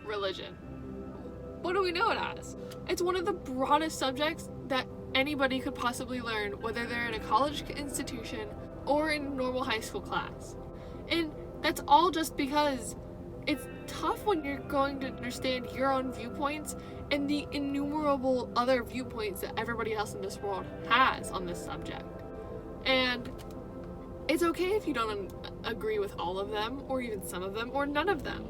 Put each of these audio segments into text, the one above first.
religion. What do we know it as? It's one of the broadest subjects that anybody could possibly learn, whether they're in a college institution or in a normal high school class. And that's all just because it's tough when you're going to understand your own viewpoints and the innumerable other viewpoints that everybody else in this world has on this subject. And it's okay if you don't agree with all of them, or even some of them, or none of them.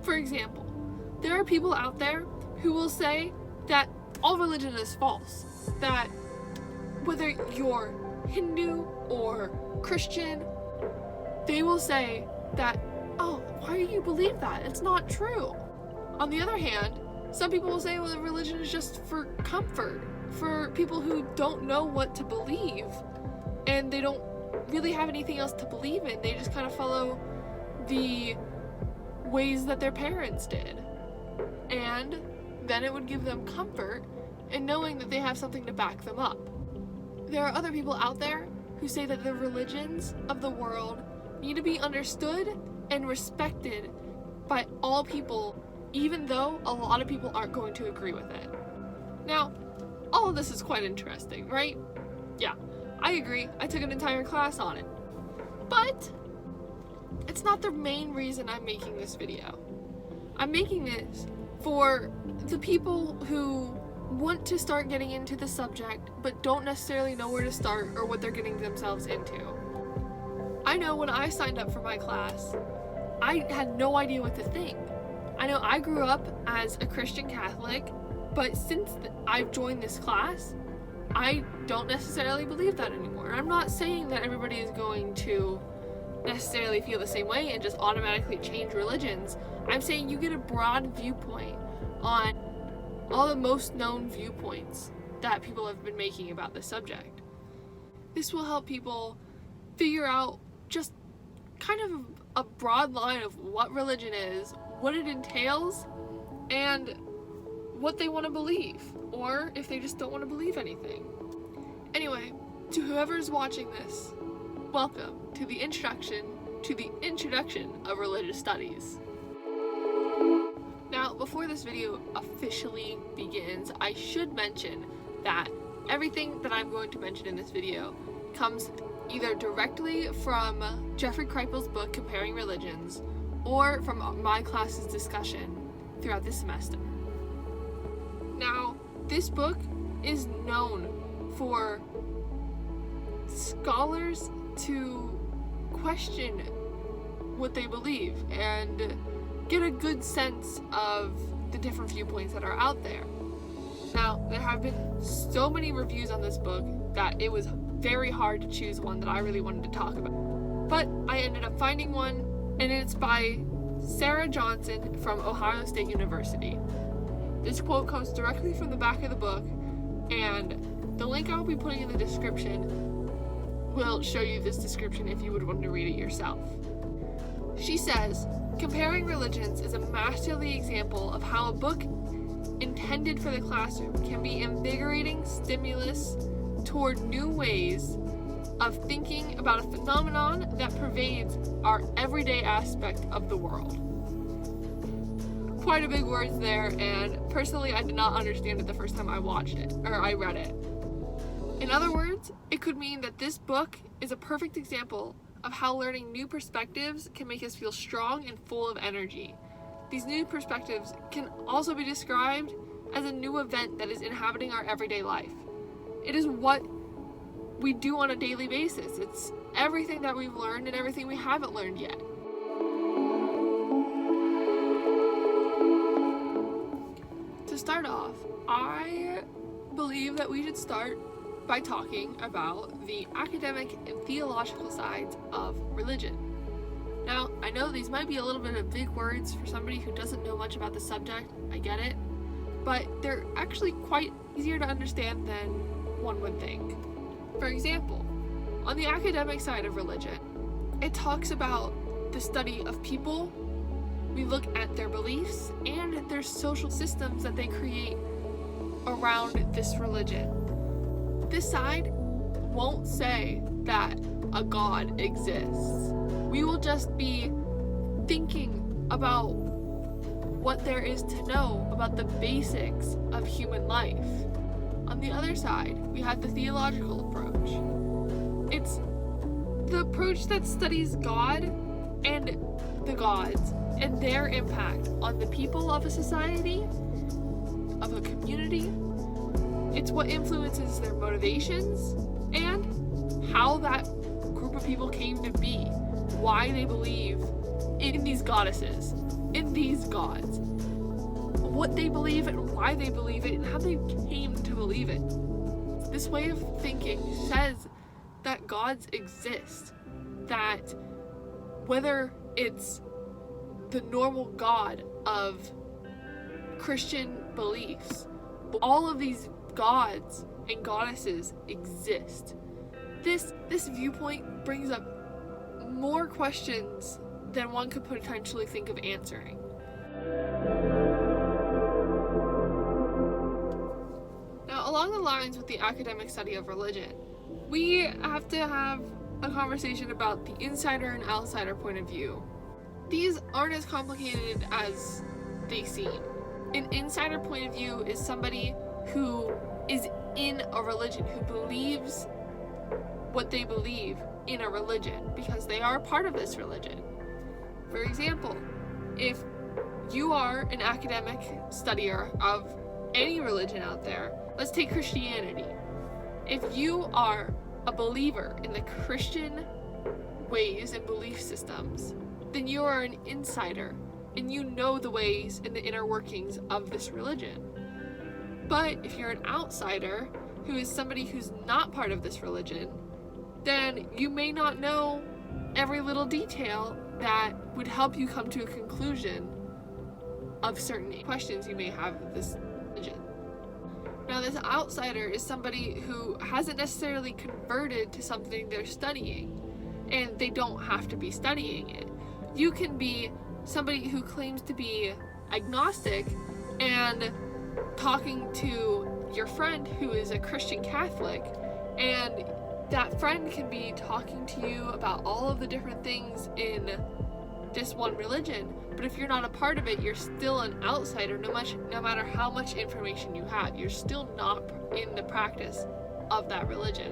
For example, there are people out there who will say that all religion is false, that whether you're Hindu or Christian, they will say that, oh, why do you believe that? It's not true. On the other hand, some people will say, well, the religion is just for comfort, for people who don't know what to believe, and they don't really have anything else to believe in. They just kind of follow the ways that their parents did. And then it would give them comfort in knowing that they have something to back them up. There are other people out there who say that the religions of the world need to be understood and respected by all people, even though a lot of people aren't going to agree with it. Now, all of this is quite interesting, right? Yeah, I agree. I took an entire class on it. But it's not the main reason I'm making this video. I'm making this for the people who want to start getting into the subject but don't necessarily know where to start or what they're getting themselves into. I know when I signed up for my class, I had no idea what to think. I know I grew up as a Christian Catholic, but since I've joined this class, I don't necessarily believe that anymore. I'm not saying that everybody is going to necessarily feel the same way and just automatically change religions. I'm saying you get a broad viewpoint on all the most known viewpoints that people have been making about this subject. This will help people figure out just kind of a broad line of what religion is, what it entails, and what they want to believe, or if they just don't want to believe anything. Anyway, to whoever's watching this, welcome to the introduction of religious studies. Now, before this video officially begins, I should mention that everything that I'm going to mention in this video comes either directly from Jeffrey Kripal's book, Comparing Religions, or from my class's discussion throughout this semester. Now, this book is known for scholars to question what they believe and get a good sense of the different viewpoints that are out there. Now, there have been so many reviews on this book that it was very hard to choose one that I really wanted to talk about. But I ended up finding one, and it's by Sarah Johnson from Ohio State University. This quote comes directly from the back of the book, and the link I'll be putting in the description will show you this description if you would want to read it yourself. She says, "Comparing Religions is a masterly example of how a book intended for the classroom can be invigorating stimulus toward new ways of thinking about a phenomenon that pervades our everyday aspect of the world." Quite a big words there, and personally I did not understand it the first time I read it. In other words, it could mean that this book is a perfect example of how learning new perspectives can make us feel strong and full of energy. These new perspectives can also be described as a new event that is inhabiting our everyday life. It is what we do on a daily basis. It's everything that we've learned and everything we haven't learned yet. To start off, I believe that we should start by talking about the academic and theological sides of religion. Now, I know these might be a little bit of big words for somebody who doesn't know much about the subject, I get it, but they're actually quite easier to understand than one would think. For example, on the academic side of religion, it talks about the study of people. We look at their beliefs and their social systems that they create around this religion. This side won't say that a God exists. We will just be thinking about what there is to know about the basics of human life. On the other side, we have the theological approach. It's the approach that studies God and the gods and their impact on the people of a society, of a community. It's what influences their motivations and how that group of people came to be, why they believe in these goddesses, in these gods, what they believe and why they believe it and how they came to believe it. This way of thinking says that gods exist, that whether it's the normal God of Christian beliefs, all of these gods and goddesses exist. This viewpoint brings up more questions than one could potentially think of answering. Now, along the lines with the academic study of religion, we have to have a conversation about the insider and outsider point of view. These aren't as complicated as they seem. An insider point of view is somebody who is in a religion, who believes what they believe in a religion because they are part of this religion. For example, if you are an academic studier of any religion out there, let's take Christianity. If you are a believer in the Christian ways and belief systems, then you are an insider and you know the ways and the inner workings of this religion. But if you're an outsider, who is somebody who's not part of this religion, then you may not know every little detail that would help you come to a conclusion of certain questions you may have with this religion. Now, this outsider is somebody who hasn't necessarily converted to something they're studying, and they don't have to be studying it. You can be somebody who claims to be agnostic and talking to your friend who is a Christian Catholic, and that friend can be talking to you about all of the different things in this one religion, but if you're not a part of it, you're still an outsider. No matter how much information you have, you're still not in the practice of that religion.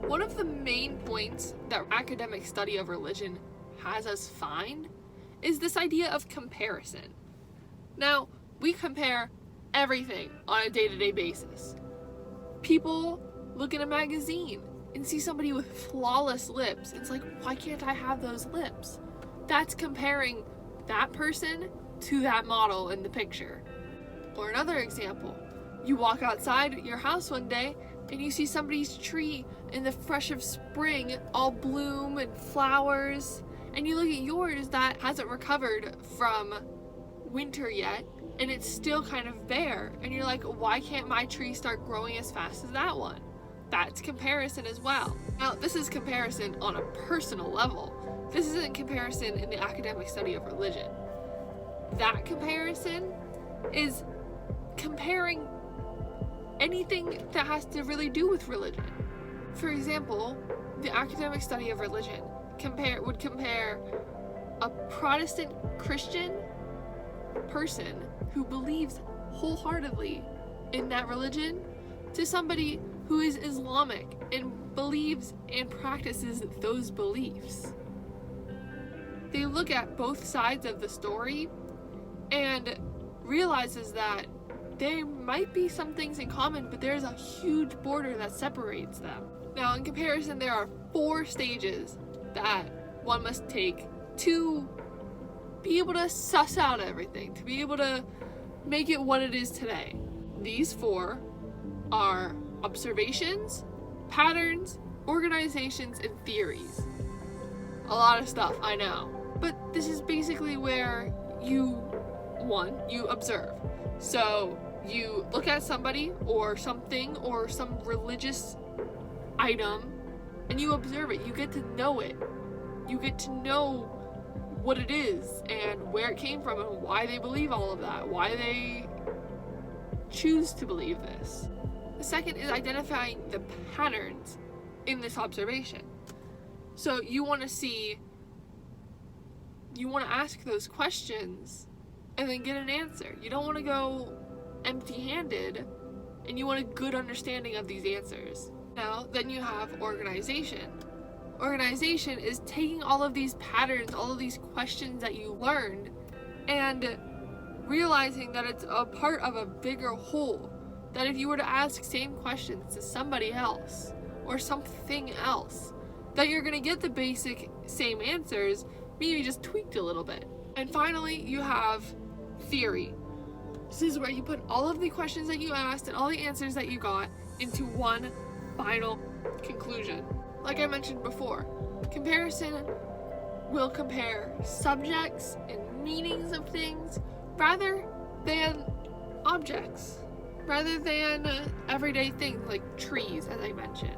One of the main points that academic study of religion has us find is this idea of comparison. Now, we compare everything on a day-to-day basis. People look in a magazine and see somebody with flawless lips. It's like, why can't I have those lips? That's comparing that person to that model in the picture. Or another example, you walk outside your house one day and you see somebody's tree in the fresh of spring, all bloom and flowers, and you look at yours that hasn't recovered from winter yet, and it's still kind of bare, and you're like, why can't my tree start growing as fast as that one? That's comparison as well. Now, this is comparison on a personal level. This isn't comparison in the academic study of religion. That comparison is comparing anything that has to really do with religion. For example, the academic study of religion would compare a Protestant Christian person who believes wholeheartedly in that religion to somebody who is Islamic and believes and practices those beliefs. They look at both sides of the story and realizes that there might be some things in common, but there's a huge border that separates them. Now, in comparison, there are 4 stages that one must take to be able to suss out everything, to be able to make it what it is today. These 4 are observations, patterns, organizations, and theories. A lot of stuff, I know. But this is basically where you observe. So you look at somebody or something or some religious item and you observe it. You get to know it. You get to know what it is and where it came from and why they believe all of that, why they choose to believe this. The second is identifying the patterns in this observation. So you want to see you want to ask those questions and then get an answer. You don't want to go empty-handed, and you want a good understanding of these answers. Now, then you have organization. Organization is taking all of these patterns, all of these questions that you learned, and realizing that it's a part of a bigger whole. That if you were to ask same questions to somebody else or something else, that you're going to get the basic same answers, maybe just tweaked a little bit. And finally, you have theory. This is where you put all of the questions that you asked and all the answers that you got into one final conclusion. Like I mentioned before, comparison will compare subjects and meanings of things rather than objects, rather than everyday things like trees, as I mentioned.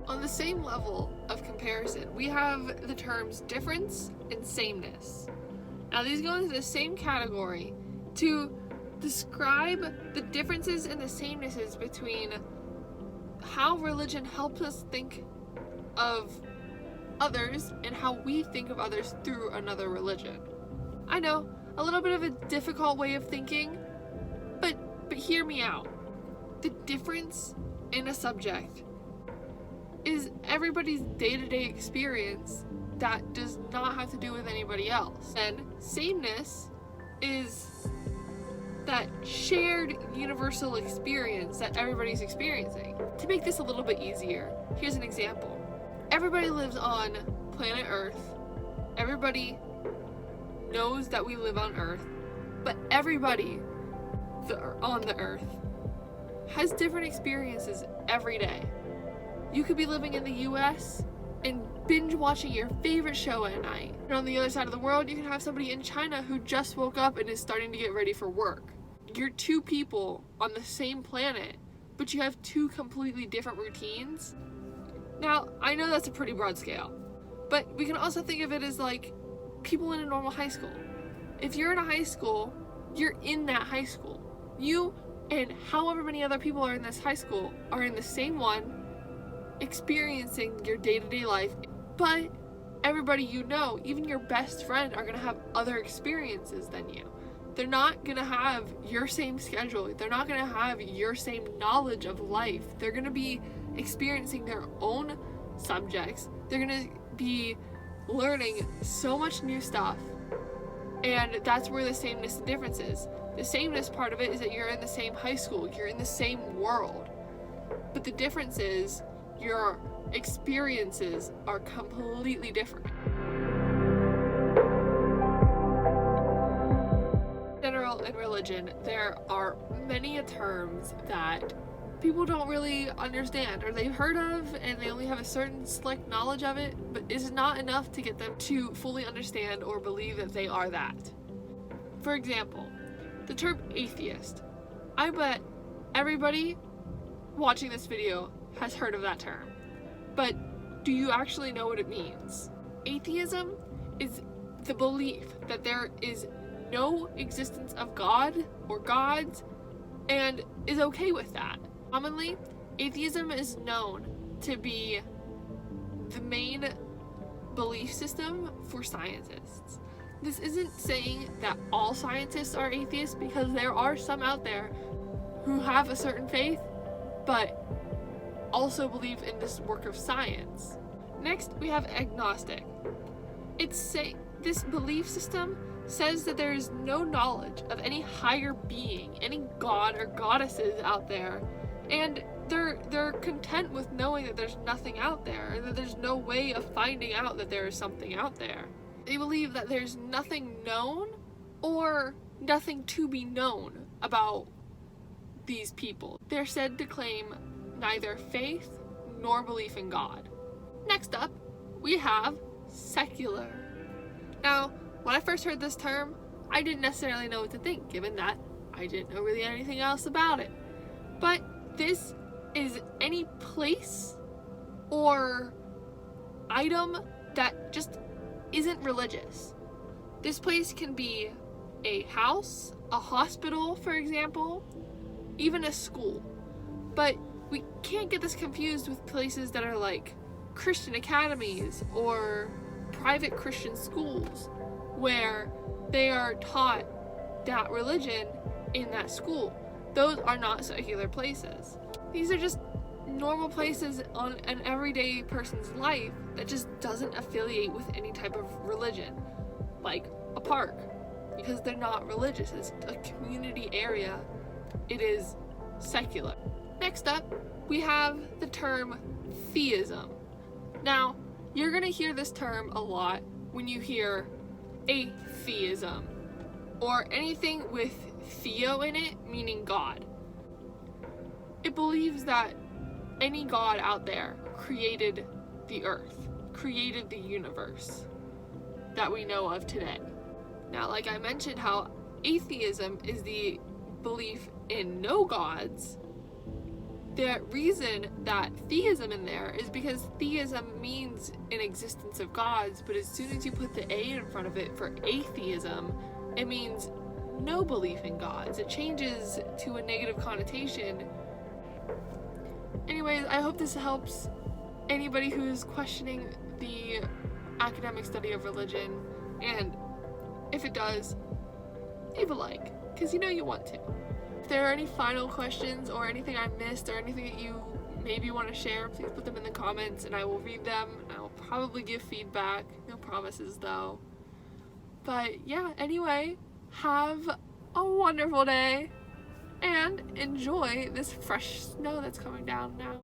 On the same level of comparison, we have the terms difference and sameness. Now these go into the same category to describe the differences and the samenesses between how religion helps us think of others and how we think of others through another religion. I know, a little bit of a difficult way of thinking, but hear me out. The difference in a subject is everybody's day-to-day experience that does not have to do with anybody else. And sameness is that shared universal experience that everybody's experiencing. To make this a little bit easier, here's an example. Everybody lives on planet Earth. Everybody knows that we live on Earth, but everybody on the Earth has different experiences every day. You could be living in the US and binge watching your favorite show at night. And on the other side of the world, you can have somebody in China who just woke up and is starting to get ready for work. You're two people on the same planet, but you have two completely different routines. Now, I know that's a pretty broad scale, but we can also think of it as like people in a normal high school. If you're in a high school, you're in that high school. You and however many other people are in this high school are in the same one, experiencing your day-to-day life, but everybody you know, even your best friend, are going to have other experiences than you. They're not going to have your same schedule. They're not going to have your same knowledge of life. They're going to be experiencing their own subjects. They're going to be learning so much new stuff. And that's where the sameness and difference is. The sameness part of it is that you're in the same high school. You're in the same world. But the difference is your experiences are completely different. In religion, there are many terms that people don't really understand, or they've heard of and they only have a certain select knowledge of it, but it's not enough to get them to fully understand or believe that they are that. For example, the term atheist. I bet everybody watching this video has heard of that term, but do you actually know what it means? Atheism is the belief that there is no existence of God or gods, and is okay with that. Commonly, atheism is known to be the main belief system for scientists. This isn't saying that all scientists are atheists, because there are some out there who have a certain faith, but also believe in this work of science. Next, we have agnostic. This belief system says that there is no knowledge of any higher being, any god or goddesses out there, and they're content with knowing that there's nothing out there, and that there's no way of finding out that there is something out there. They believe that there's nothing known or nothing to be known about these people. They're said to claim neither faith nor belief in God. Next up, we have secular. Now, when I first heard this term, I didn't necessarily know what to think, given that I didn't know really anything else about it. But this is any place or item that just isn't religious. This place can be a house, a hospital, for example, even a school. But we can't get this confused with places that are like Christian academies or private Christian schools where they are taught that religion in that school. Those are not secular places. These are just normal places on an everyday person's life that just doesn't affiliate with any type of religion, like a park, because they're not religious. It's a community area. It is secular. Next up, we have the term theism. Now, you're gonna hear this term a lot when you hear atheism or anything with theo in it, meaning God. It believes that any God out there created the earth, created the universe that we know of today. Now, like I mentioned, how atheism is the belief in no gods, the reason that theism in there is because theism means an existence of gods, but as soon as you put the A in front of it for atheism, it means no belief in gods. It changes to a negative connotation. Anyways, I hope this helps anybody who's questioning the academic study of religion, and if it does, leave a like, because you know you want to. If there are any final questions or anything I missed or anything that you maybe want to share, please put them in the comments and I will read them. I will probably give feedback. No promises though. But yeah, anyway, have a wonderful day and enjoy this fresh snow that's coming down now.